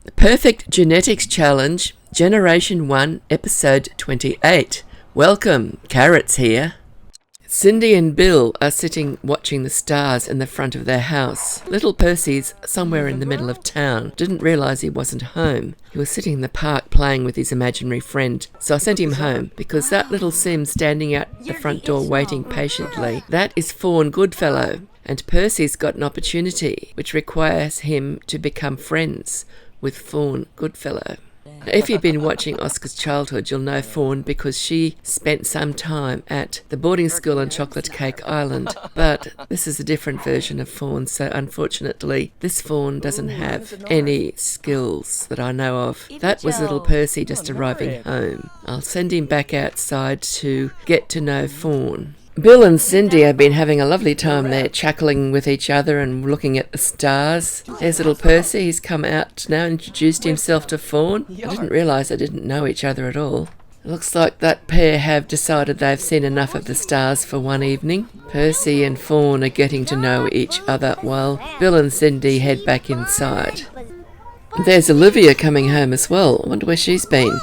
The Perfect Genetics Challenge, Generation 1, Episode 28. Welcome, Carrots here. Cindy and Bill are sitting watching the stars in the front of their house. Little Percy's somewhere in the middle of town. Didn't realise he wasn't home. He was sitting in the park playing with his imaginary friend. So I sent him home because that little Sim standing out the front door waiting patiently, that is Fawn Goodfellow. And Percy's got an opportunity which requires him to become friends with Fawn Goodfellow. If you've been watching Oscar's childhood, you'll know Fawn because she spent some time at the boarding school on Chocolate Cake Island. But this is a different version of Fawn, so unfortunately this Fawn doesn't have any skills that I know of. That was little Percy just arriving home. I'll send him back outside to get to know Fawn. Bill and Cindy have been having a lovely time there, chuckling with each other and looking at the stars. There's little Percy, he's come out now and introduced himself to Fawn. I didn't realise they didn't know each other at all. It looks like that pair have decided they've seen enough of the stars for one evening. Percy and Fawn are getting to know each other while Bill and Cindy head back inside. There's Olivia coming home as well. I wonder where she's been.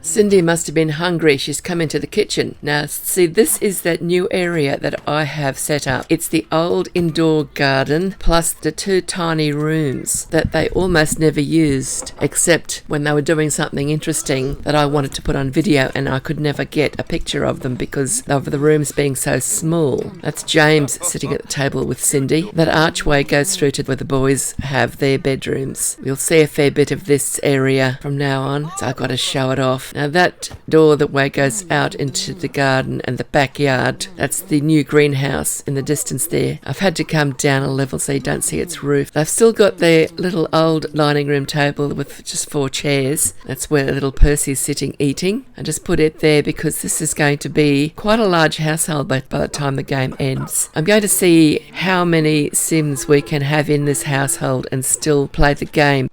Cindy must have been hungry. She's come into the kitchen. Now, see, this is that new area that I have set up. It's the old indoor garden plus the two tiny rooms that they almost never used, except when they were doing something interesting that I wanted to put on video and I could never get a picture of them because of the rooms being so small. That's James sitting at the table with Cindy. That archway goes through to where the boys have their bedrooms. We'll see a fair bit of this area from now on, so I've got to show it off. Now that door that way goes out into the garden and the backyard. That's the new greenhouse in the distance there. I've had to come down a level so you don't see its roof. They've still got their little old dining room table with just 4 chairs. That's where little Percy's sitting eating. I just put it there because this is going to be quite a large household by the time the game ends. I'm going to see how many Sims we can have in this household and still play the game.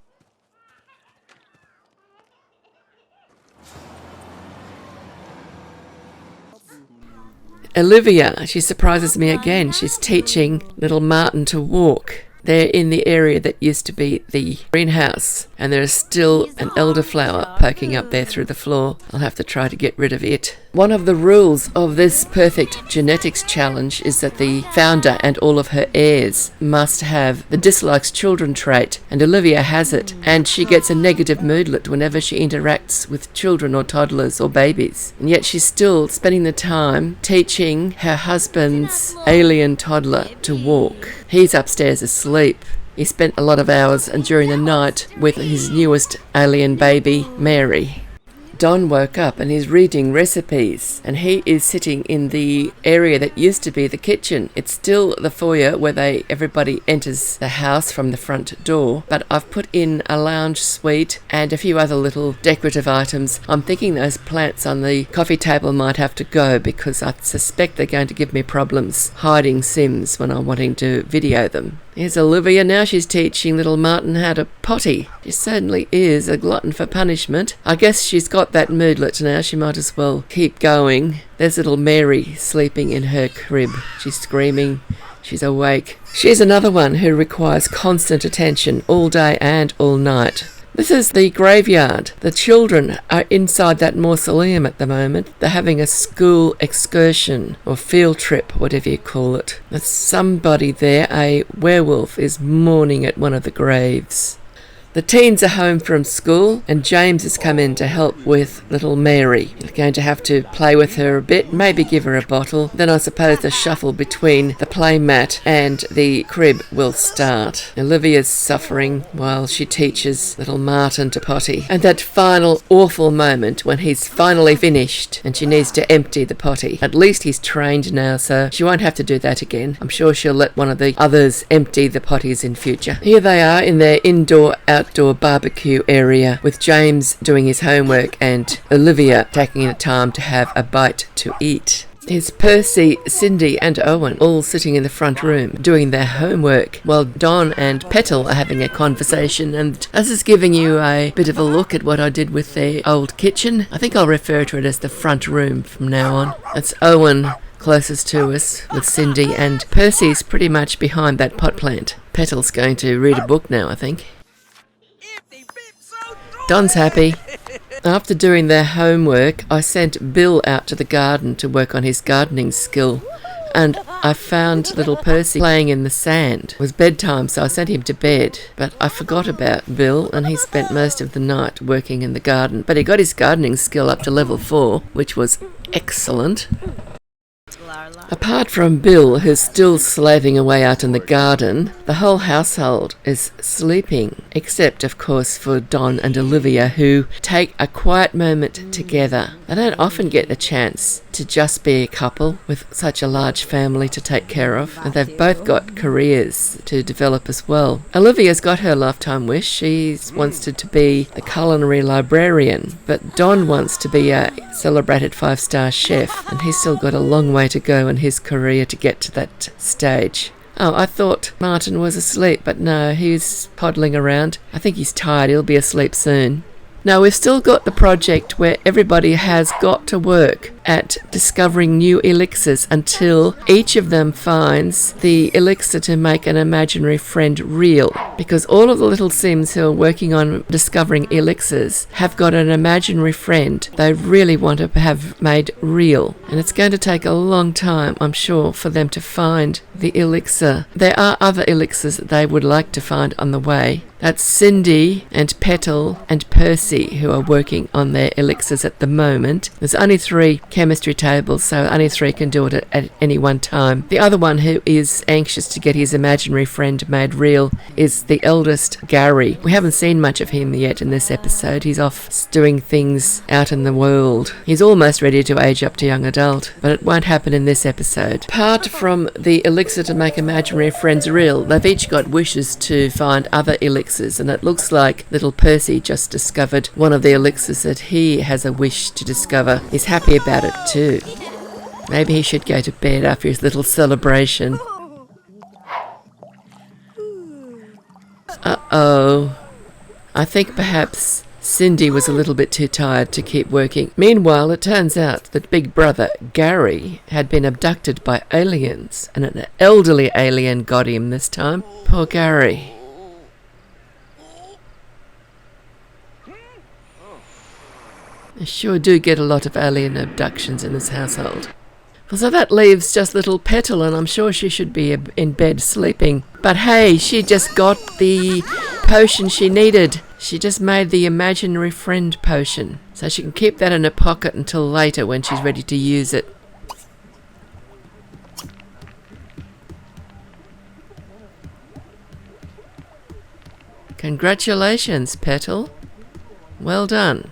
Olivia, she surprises me again. She's teaching little Martin to walk. They're in the area that used to be the greenhouse, and there is still an elderflower poking up there through the floor. I'll have to try to get rid of it. One of the rules of this Perfect Genetics Challenge is that the founder and all of her heirs must have the dislikes children trait, and Olivia has it, and she gets a negative moodlet whenever she interacts with children or toddlers or babies. And yet she's still spending the time teaching her husband's alien toddler to walk. He's upstairs asleep. He spent a lot of hours and during the night with his newest alien baby, Mary. Don woke up and he's reading recipes, and he is sitting in the area that used to be the kitchen. It's still the foyer where everybody enters the house from the front door, but I've put in a lounge suite and a few other little decorative items. I'm thinking those plants on the coffee table might have to go because I suspect they're going to give me problems hiding Sims when I'm wanting to video them. Here's Olivia now. She's teaching little Martin how to potty. She certainly is a glutton for punishment. I guess she's got that moodlet now. She might as well keep going. There's little Mary sleeping in her crib. She's screaming. She's awake. She's another one who requires constant attention all day and all night. This is the graveyard. The children are inside that mausoleum at the moment. They're having a school excursion or field trip, whatever you call it. There's somebody there, a werewolf, is mourning at one of the graves. The teens are home from school and James has come in to help with little Mary. You're going to have to play with her a bit, maybe give her a bottle. Then I suppose the shuffle between the play mat and the crib will start. Olivia's suffering while she teaches little Martin to potty. And that final awful moment when he's finally finished and she needs to empty the potty. At least he's trained now, so she won't have to do that again. I'm sure she'll let one of the others empty the potties in future. Here they are in their outdoor barbecue area with James doing his homework and Olivia taking the time to have a bite to eat. Here's Percy, Cindy and Owen all sitting in the front room doing their homework while Don and Petal are having a conversation, and this is giving you a bit of a look at what I did with their old kitchen. I think I'll refer to it as the front room from now on. That's Owen closest to us with Cindy, and Percy's pretty much behind that pot plant. Petal's going to read a book now, I think. Don's happy. After doing their homework, I sent Bill out to the garden to work on his gardening skill. And I found little Percy playing in the sand. It was bedtime, so I sent him to bed. But I forgot about Bill, and he spent most of the night working in the garden. But he got his gardening skill up to level 4, which was excellent. Apart from Bill, who's still slaving away out in the garden, the whole household is sleeping, except, of course, for Don and Olivia, who take a quiet moment together. They don't often get a chance to just be a couple with such a large family to take care of, and they've both got careers to develop as well. Olivia's got her lifetime wish. She wants to be a culinary librarian, but Don wants to be a celebrated 5-star chef, and he's still got a long way to go in his career to get to that stage. Oh, I thought Martin was asleep, but no, he's poddling around. I think he's tired. He'll be asleep soon. Now, we've still got the project where everybody has got to work at discovering new elixirs until each of them finds the elixir to make an imaginary friend real. Because all of the little Sims who are working on discovering elixirs have got an imaginary friend they really want to have made real. And it's going to take a long time, I'm sure, for them to find the elixir. There are other elixirs that they would like to find on the way. That's Cindy and Petal and Percy who are working on their elixirs at the moment. There's only 3 chemistry tables, so only 3 can do it at any one time. The other one who is anxious to get his imaginary friend made real is the eldest, Gary. We haven't seen much of him yet in this episode. He's off doing things out in the world. He's almost ready to age up to young adult, but it won't happen in this episode. Apart from the elixir to make imaginary friends real, they've each got wishes to find other elixirs. And it looks like little Percy just discovered one of the elixirs that he has a wish to discover. He's happy about it too. Maybe he should go to bed after his little celebration. Uh-oh. I think perhaps Cindy was a little bit too tired to keep working. Meanwhile, it turns out that big brother Gary had been abducted by aliens, and an elderly alien got him this time. Poor Gary. I sure do get a lot of alien abductions in this household. Well, so that leaves just little Petal, and I'm sure she should be in bed sleeping. But hey, she just got the potion she needed. She just made the imaginary friend potion. So she can keep that in her pocket until later when she's ready to use it. Congratulations, Petal. Well done.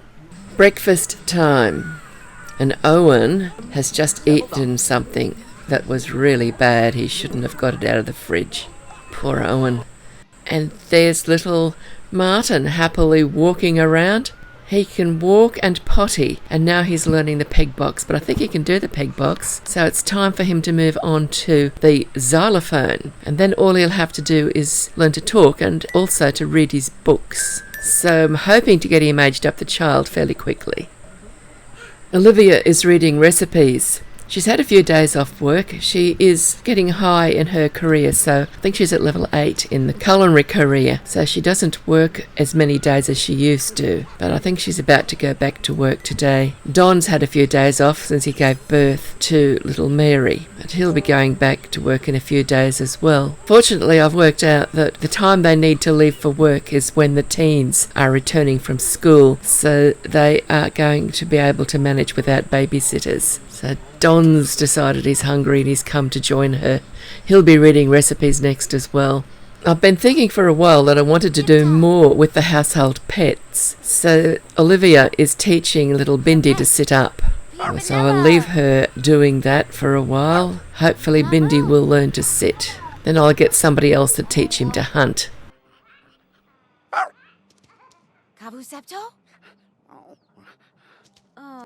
Breakfast time, and Owen has just eaten something that was really bad. He shouldn't have got it out of the fridge. Poor Owen. And there's little Martin happily walking around. He can walk and potty, and now he's learning the peg box, but I think he can do the peg box, so it's time for him to move on to the xylophone, and then all he'll have to do is learn to talk and also to read his books. So I'm hoping to get him aged up the child fairly quickly. Olivia is reading recipes. She's had a few days off work. She is getting high in her career, so I think she's at level 8 in the culinary career. So she doesn't work as many days as she used to, but I think she's about to go back to work today. Don's had a few days off since he gave birth to little Mary, but he'll be going back to work in a few days as well. Fortunately, I've worked out that the time they need to leave for work is when the teens are returning from school, so they are going to be able to manage without babysitters. So Don's decided he's hungry and he's come to join her. He'll be reading recipes next as well. I've been thinking for a while that I wanted to do more with the household pets. So Olivia is teaching little Bindi to sit up. So I'll leave her doing that for a while. Hopefully Bindi will learn to sit. Then I'll get somebody else to teach him to hunt.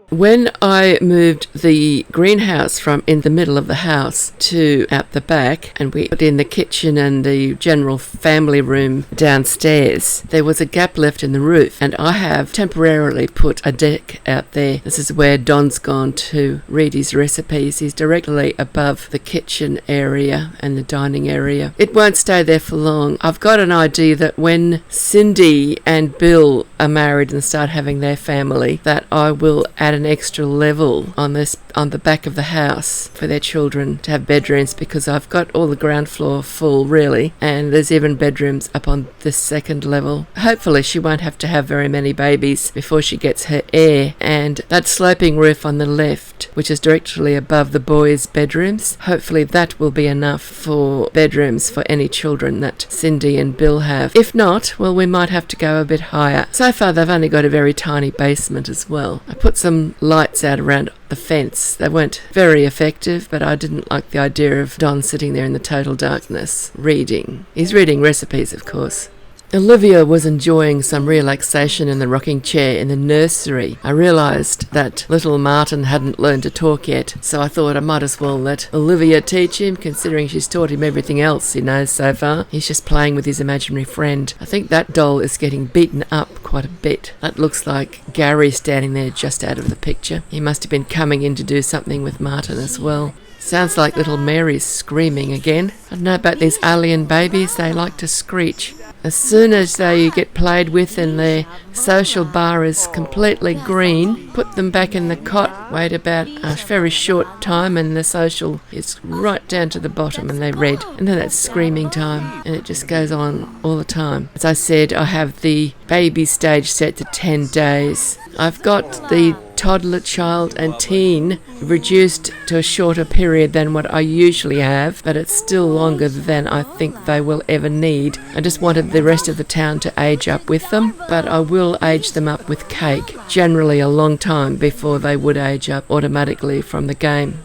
When I moved the greenhouse from in the middle of the house to out the back, and we put in the kitchen and the general family room downstairs, there was a gap left in the roof, and I have temporarily put a deck out there. This is where Don's gone to read his recipes. He's directly above the kitchen area and the dining area. It won't stay there for long. I've got an idea that when Cindy and Bill are married and start having their family, that I will add an extra level on the back of the house for their children to have bedrooms, because I've got all the ground floor full really, and there's even bedrooms up on the second level. Hopefully she won't have to have very many babies before she gets her heir. And that sloping roof on the left, which is directly above the boys' bedrooms, hopefully that will be enough for bedrooms for any children that Cindy and Bill have. If not, well, we might have to go a bit higher. So far they've only got a very tiny basement as well. I put some lights out around the fence. They weren't very effective, but I didn't like the idea of Don sitting there in the total darkness reading. He's reading recipes, of course. Olivia was enjoying some relaxation in the rocking chair in the nursery. I realised that little Martin hadn't learned to talk yet, so I thought I might as well let Olivia teach him, considering she's taught him everything else he knows so far. He's just playing with his imaginary friend. I think that doll is getting beaten up quite a bit. That looks like Gary standing there just out of the picture. He must have been coming in to do something with Martin as well. Sounds like little Mary's screaming again. I don't know about these alien babies, they like to screech. As soon as they get played with and their social bar is completely green, put them back in the cot, wait about a very short time, and the social is right down to the bottom and they're red. And then it's screaming time, and it just goes on all the time. As I said, I have the baby stage set to 10 days. I've got the toddler, child and teen reduced to a shorter period than what I usually have, but it's still longer than I think they will ever need. I just wanted the rest of the town to age up with them, but I will age them up with cake, generally a long time before they would age up automatically from the game.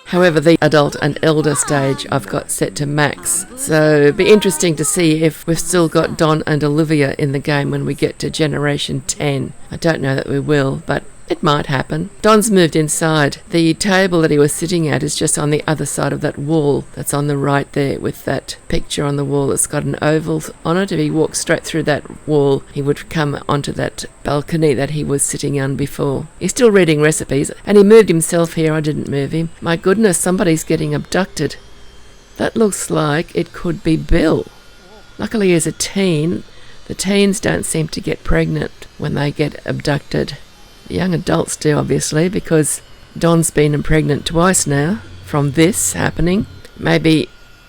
However, the adult and elder stage I've got set to max, so it'll be interesting to see if we've still got Don and Olivia in the game when we get to generation 10. I don't know that we will, but it might happen. Don's moved inside. The table that he was sitting at is just on the other side of that wall that's on the right there, with that picture on the wall that's got an oval on it. If he walked straight through that wall, he would come onto that balcony that he was sitting on before. He's still reading recipes, and he moved himself here. I didn't move him. My goodness, somebody's getting abducted. That looks like it could be Bill. Luckily he's a teen. The teens don't seem to get pregnant when they get abducted. The young adults do, obviously, because Don's been pregnant twice now from this happening. Maybe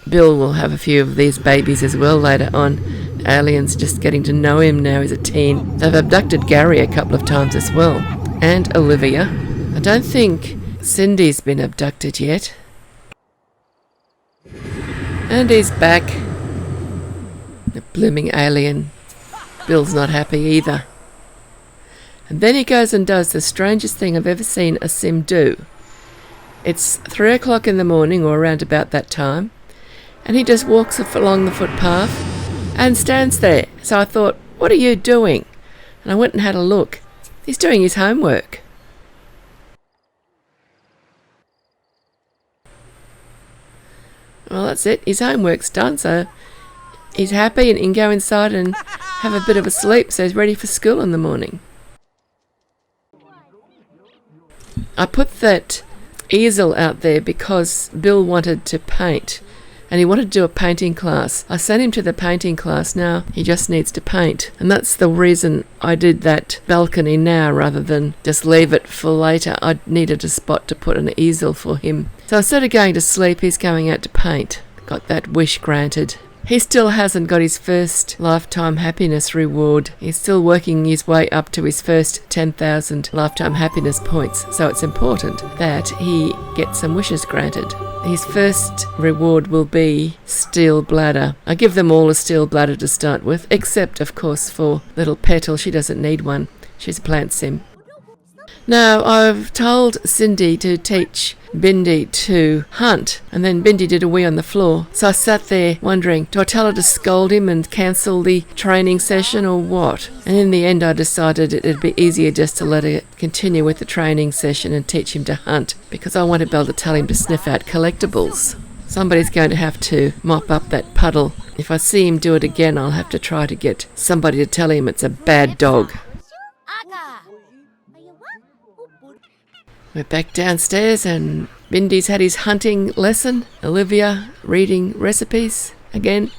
Bill will have a few of these babies as well later on. Aliens just getting to know him now as a teen. They've abducted Gary a couple of times as well. And Olivia. I don't think Cindy's been abducted yet. And he's back. The blooming alien. Bill's not happy either. And then he goes and does the strangest thing I've ever seen a sim do. It's 3 o'clock in the morning, or around about that time, and he just walks along the footpath and stands there. So I thought, what are you doing? And I went and had a look. He's doing his homework. Well, that's it. His homework's done, so he's happy and he can go inside and have a bit of a sleep, so he's ready for school in the morning. I put that easel out there because Bill wanted to paint, and he wanted to do a painting class. I sent him to the painting class. Now he just needs to paint, and that's the reason I did that balcony now rather than just leave it for later. I needed a spot to put an easel for him. So instead of going to sleep, he's going out to paint. Got that wish granted. He still hasn't got his first lifetime happiness reward. He's still working his way up to his first 10,000 lifetime happiness points, so it's important that he gets some wishes granted. His first reward will be steel bladder. I give them all a steel bladder to start with, except of course for little Petal. She doesn't need one. She's a plant sim. Now, I've told Cindy to teach Bindi to hunt, and then Bindi did a wee on the floor. So I sat there wondering, do I tell her to scold him and cancel the training session or what? And in the end I decided it'd be easier just to let her continue with the training session and teach him to hunt, because I want to be able to tell him to sniff out collectibles. Somebody's going to have to mop up that puddle. If I see him do it again, I'll have to try to get somebody to tell him it's a bad dog. We're back downstairs and Bindi's had his hunting lesson. Olivia reading recipes again.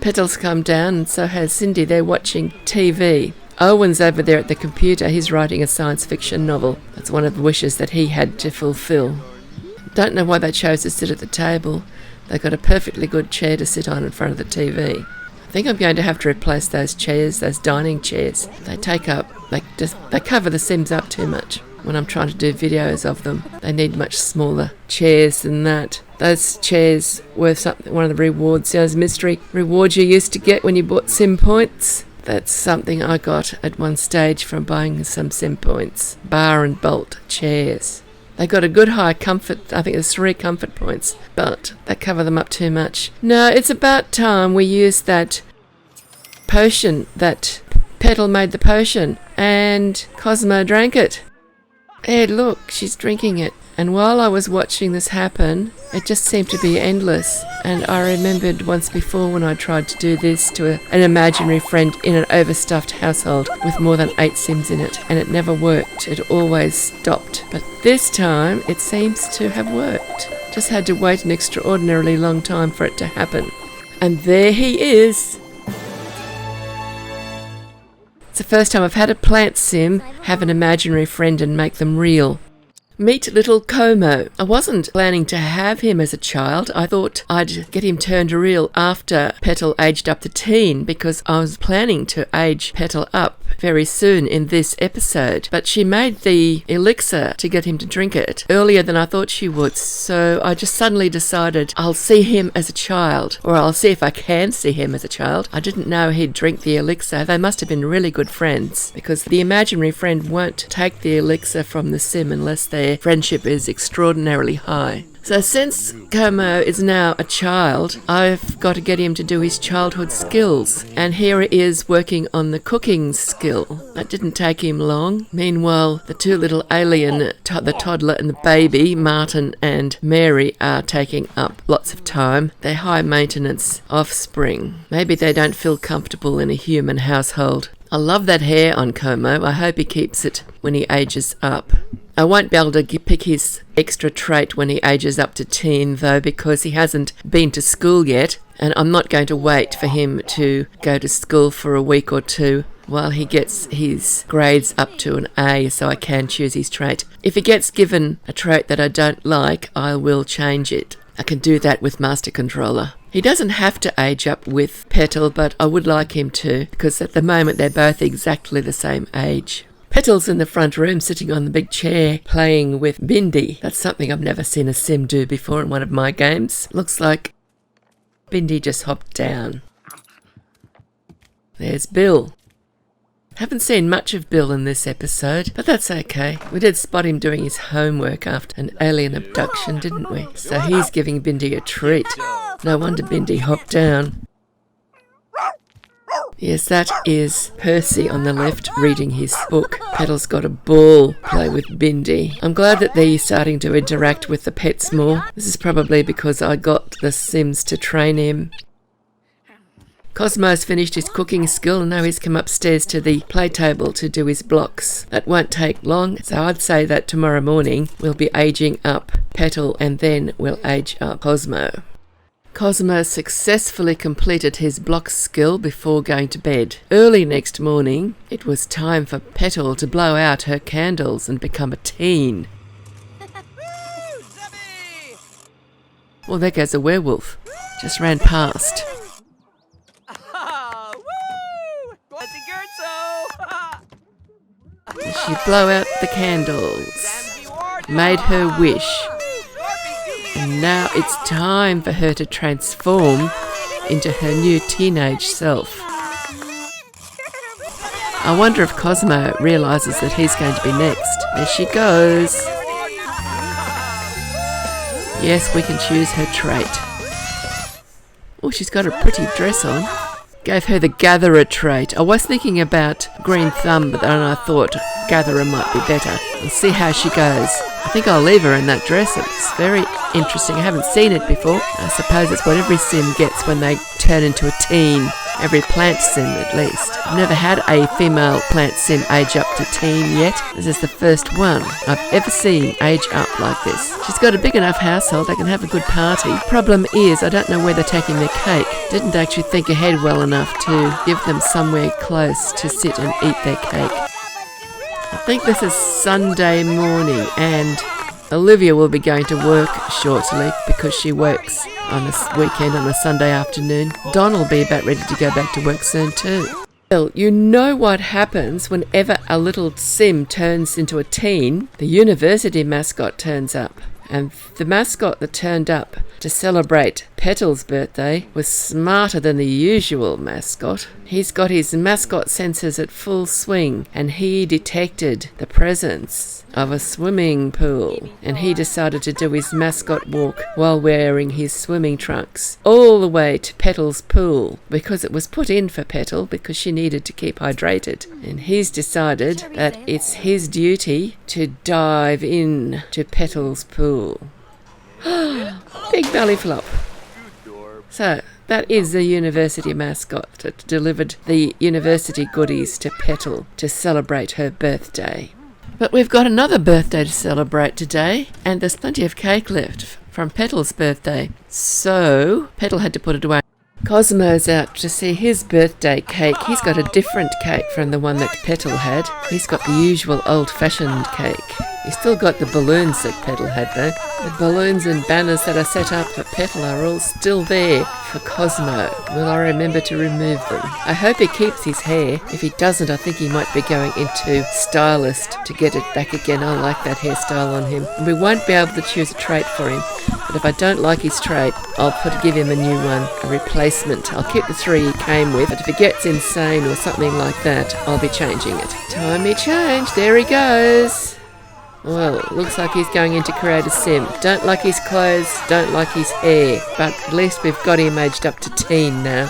Petal's come down and so has Cindy. They're watching TV. Owen's over there at the computer. He's writing a science fiction novel. That's one of the wishes that he had to fulfill. Don't know why they chose to sit at the table. They've got a perfectly good chair to sit on in front of the TV. I think I'm going to have to replace those chairs, those dining chairs. They take up, they cover the Sims up too much when I'm trying to do videos of them. They need much smaller chairs than that. Those chairs were something, one of the rewards, those mystery rewards you used to get when you bought Sim points. That's something I got at one stage from buying some Sim points. Bar and bolt chairs. They got a good high comfort, I think there's 3 comfort points, but they cover them up too much. No, it's about time we use that potion, that Petal made the potion, and Cosmo drank it. Hey, look, she's drinking it. And while I was watching this happen, it just seemed to be endless. And I remembered once before when I tried to do this to an imaginary friend in an overstuffed household with more than 8 Sims in it, and it never worked. It always stopped. But this time, it seems to have worked. Just had to wait an extraordinarily long time for it to happen. And there he is. It's the first time I've had a plant sim have an imaginary friend and make them real. Meet little Como. I wasn't planning to have him as a child. I thought I'd get him turned real after Petal aged up to teen, because I was planning to age Petal up very soon in this episode. But she made the elixir to get him to drink it earlier than I thought she would. So I just suddenly decided I'll see him as a child, or I'll see if I can see him as a child. I didn't know he'd drink the elixir. They must have been really good friends, because the imaginary friend won't take the elixir from the sim unless their friendship is extraordinarily high. So since Como is now a child, I've got to get him to do his childhood skills. And here he is working on the cooking skill. That didn't take him long. Meanwhile, the 2 little alien, the toddler and the baby, Martin and Mary, are taking up lots of time. They're high maintenance offspring. Maybe they don't feel comfortable in a human household. I love that hair on Como. I hope he keeps it when he ages up. I won't be able to pick his extra trait when he ages up to teen, though, because he hasn't been to school yet, and I'm not going to wait for him to go to school for a week or 2 while he gets his grades up to an A, so I can choose his trait. If he gets given a trait that I don't like, I will change it. I can do that with Master Controller. He doesn't have to age up with Petal, but I would like him to, because at the moment they're both exactly the same age. Petal's in the front room sitting on the big chair playing with Bindi. That's something I've never seen a sim do before in one of my games. Looks like Bindi just hopped down. There's Bill. Haven't seen much of Bill in this episode, but that's okay. We did spot him doing his homework after an alien abduction, didn't we? So he's giving Bindi a treat. No wonder Bindi hopped down. Yes, that is Percy on the left reading his book. Petal's got a ball play with Bindi. I'm glad that they're starting to interact with the pets more. This is probably because I got the Sims to train him. Cosmo's finished his cooking skill and now he's come upstairs to the play table to do his blocks. That won't take long, so I'd say that tomorrow morning we'll be aging up Petal and then we'll age up Cosmo. Cosmo successfully completed his block skill before going to bed. Early next morning, it was time for Petal to blow out her candles and become a teen. Well, there goes a werewolf. Just ran past. She blew out the candles, made her wish. And now it's time for her to transform into her new teenage self. I wonder if Cosmo realises that he's going to be next. There she goes. Yes, we can choose her trait. Oh, she's got a pretty dress on. Gave her the gatherer trait. I was thinking about green thumb, but then I thought gatherer might be better. We'll see how she goes. I think I'll leave her in that dress. It's very interesting. I haven't seen it before. I suppose it's what every sim gets when they turn into a teen. Every plant sim, at least. I've never had a female plant sim age up to teen yet. This is the first one I've ever seen age up like this. She's got a big enough household, they can have a good party. Problem is, I don't know where they're taking their cake. Didn't actually think ahead well enough to give them somewhere close to sit and eat their cake. I think this is Sunday morning, and Olivia will be going to work shortly because she works on a weekend on a Sunday afternoon. Don will be about ready to go back to work soon too. Well, you know what happens whenever a little sim turns into a teen? The university mascot turns up. And the mascot that turned up to celebrate Petal's birthday was smarter than the usual mascot. He's got his mascot sensors at full swing, and he detected the presence of a swimming pool, and he decided to do his mascot walk while wearing his swimming trunks all the way to Petal's pool, because it was put in for Petal because she needed to keep hydrated. And he's decided that it's his duty to dive in to Petal's pool. Big belly flop. So that is the university mascot that delivered the university goodies to Petal to celebrate her birthday. But we've got another birthday to celebrate today, and there's plenty of cake left from Petal's birthday. So Petal had to put it away. Cosmo's out to see his birthday cake. He's got a different cake from the one that Petal had. He's got the usual old-fashioned cake. He's still got the balloons that Petal had though. The balloons and banners that are set up for Petal are all still there for Cosmo. Will I remember to remove them? I hope he keeps his hair. If he doesn't, I think he might be going into stylist to get it back again. I like that hairstyle on him. And we won't be able to choose a trait for him. But if I don't like his trait, I'll give him a new one, a replacement. I'll keep the 3 he came with, but if he gets insane or something like that, I'll be changing it. Timey change, there he goes. Well, looks like he's going in to create a sim. Don't like his clothes, don't like his hair, but at least we've got him aged up to teen now.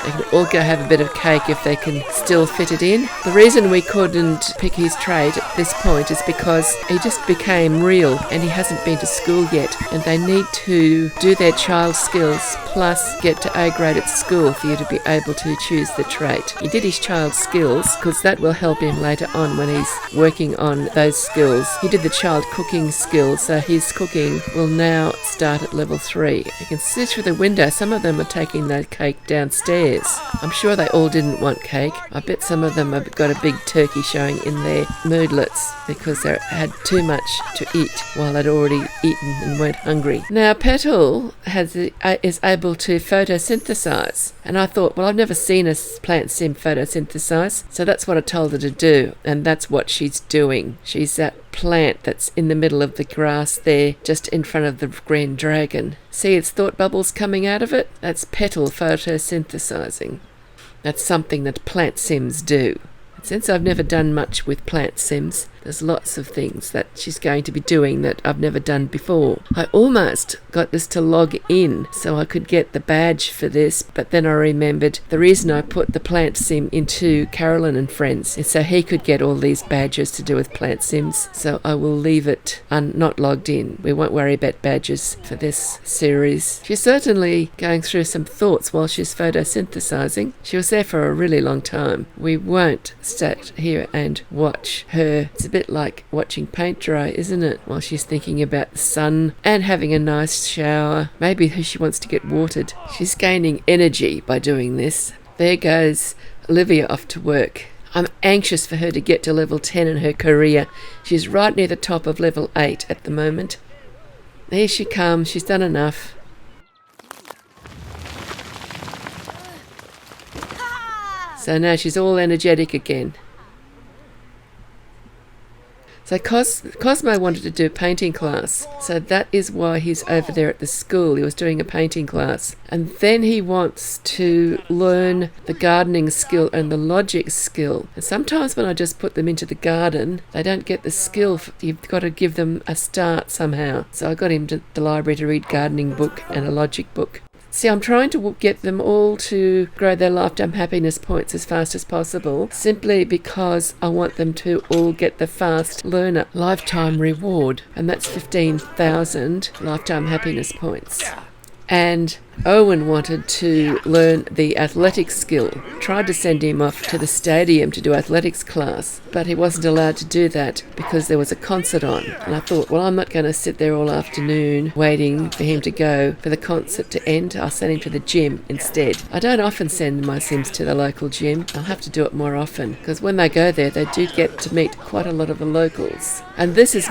They can all go have a bit of cake if they can still fit it in. The reason we couldn't pick his trait at this point is because he just became real and he hasn't been to school yet, and they need to do their child skills plus get to A grade at school for you to be able to choose the trait. He did his child skills because that will help him later on when he's working on those skills. He did the child cooking skills, so his cooking will now start at level 3. You can see through the window, some of them are taking their cake downstairs. I'm sure they all didn't want cake. I bet some of them have got a big turkey showing in their moodlets because they had too much to eat while they'd already eaten and weren't hungry. Now Petal is able to photosynthesize, and I thought, well, I've never seen a plant sim photosynthesize, so that's what I told her to do, and that's what she's doing. She's that plant that's in the middle of the grass there, just in front of the green dragon. See its thought bubbles coming out of it? That's Petal photosynthesizing. That's something that plant sims do. And since I've never done much with plant sims, there's lots of things that she's going to be doing that I've never done before. I almost got this to log in so I could get the badge for this, but then I remembered the reason I put the plant sim into Carolyn and Friends is so he could get all these badges to do with plant sims, so I will leave it not logged in. We won't worry about badges for this series. She's certainly going through some thoughts while she's photosynthesizing. She was there for a really long time. We won't sit here and watch her. It's a bit like watching paint dry, isn't it? While she's thinking about the sun and having a nice shower. Maybe she wants to get watered. She's gaining energy by doing this. There goes Olivia off to work. I'm anxious for her to get to level 10 in her career. She's right near the top of level 8 at the moment. There she comes. She's done enough. So now she's all energetic again. So Cosmo wanted to do a painting class. So that is why he's over there at the school. He was doing a painting class. And then he wants to learn the gardening skill and the logic skill. And sometimes when I just put them into the garden, they don't get the skill. You've got to give them a start somehow. So I got him to the library to read gardening book and a logic book. See, I'm trying to get them all to grow their lifetime happiness points as fast as possible, simply because I want them to all get the fast learner lifetime reward, and that's 15,000 lifetime happiness points. And Owen wanted to learn the athletics skill. Tried to send him off to the stadium to do athletics class, but he wasn't allowed to do that because there was a concert on. And I thought, well, I'm not going to sit there all afternoon waiting for him to go for the concert to end. I'll send him to the gym instead. I don't often send my Sims to the local gym. I'll have to do it more often, because when they go there, they do get to meet quite a lot of the locals. And this is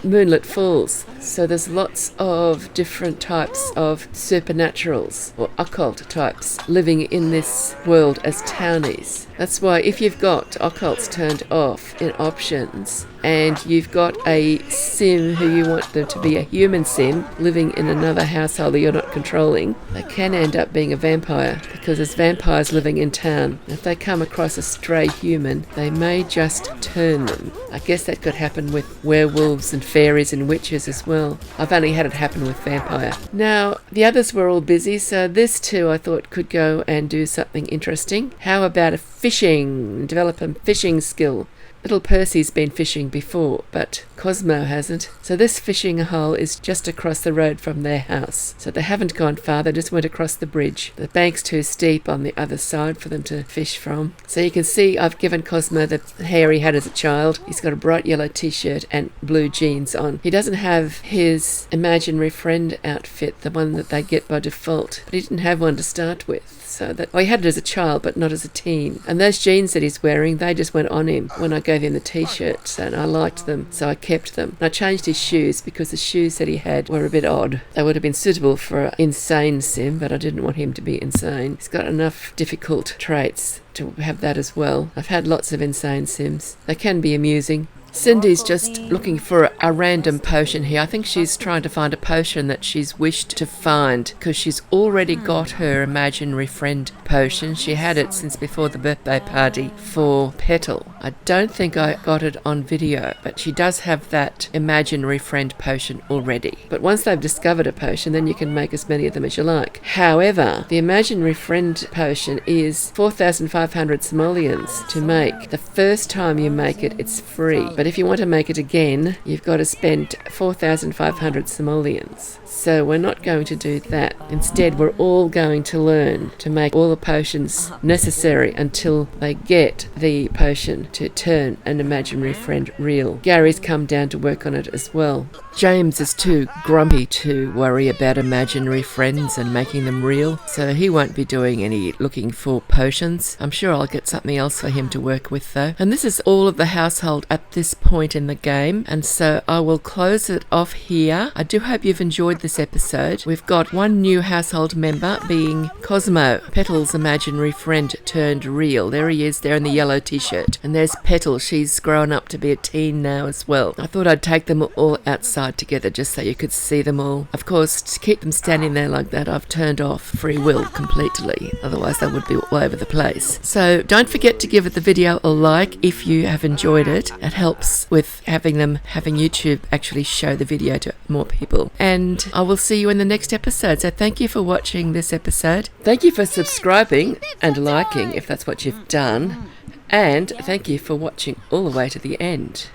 Moonlight Falls, so there's lots of different types of supernaturals or occult types living in this world as townies. That's why if you've got occults turned off in options and you've got a sim who you want them to be a human sim living in another household that you're not controlling, they can end up being a vampire, because there's vampires living in town. If they come across a stray human, they may just turn them. I guess that could happen with werewolves and fairies and witches as well. I've only had it happen with vampire. Now, the others were all busy, so this too I thought could go and do something interesting. How about a fishing? Develop a fishing skill. Little Percy's been fishing before, but Cosmo hasn't. So this fishing hole is just across the road from their house. So they haven't gone far, they just went across the bridge. The bank's too steep on the other side for them to fish from. So you can see I've given Cosmo the hair he had as a child. He's got a bright yellow t-shirt and blue jeans on. He doesn't have his imaginary friend outfit, the one that they get by default, but he didn't have one to start with. So that, well, he had it as a child, but not as a teen. And those jeans that he's wearing, they just went on him when I gave him the t-shirts, and I liked them, so I kept them. And I changed his shoes because the shoes that he had were a bit odd. They would have been suitable for an insane sim, but I didn't want him to be insane. He's got enough difficult traits to have that as well. I've had lots of insane sims. They can be amusing. Cindy's just looking for a random potion here. I think she's trying to find a potion that she's wished to find, because she's already got her imaginary friend potion. She had it since before the birthday party for Petal. I don't think I got it on video, but she does have that imaginary friend potion already. But once they've discovered a potion, then you can make as many of them as you like. However, the imaginary friend potion is 4,500 simoleons to make. The first time you make it, it's free. But if you want to make it again, you've got to spend 4,500 simoleons. So we're not going to do that. Instead, we're all going to learn to make all the potions necessary until they get the potion to turn an imaginary friend real. Gary's come down to work on it as well. James is too grumpy to worry about imaginary friends and making them real, so he won't be doing any looking for potions. I'm sure I'll get something else for him to work with though. And this is all of the household at this point in the game, and so I will close it off here. I do hope you've enjoyed this episode. We've got one new household member, being Cosmo, Petal's imaginary friend turned real. There he is, there in the yellow t-shirt. And there's Petal, she's grown up to be a teen now as well. I thought I'd take them all outside together just so you could see them all. Of course, to keep them standing there like that, I've turned off free will completely, otherwise they would be all over the place. So don't forget to give the video a like if you have enjoyed it. It helps with having YouTube actually show the video to more people. And I will see you in the next episode. So thank you for watching this episode. Thank you for subscribing and liking if that's what you've done. And thank you for watching all the way to the end.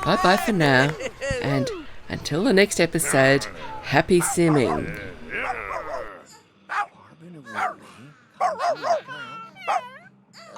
Bye bye for now, and until the next episode, happy simming.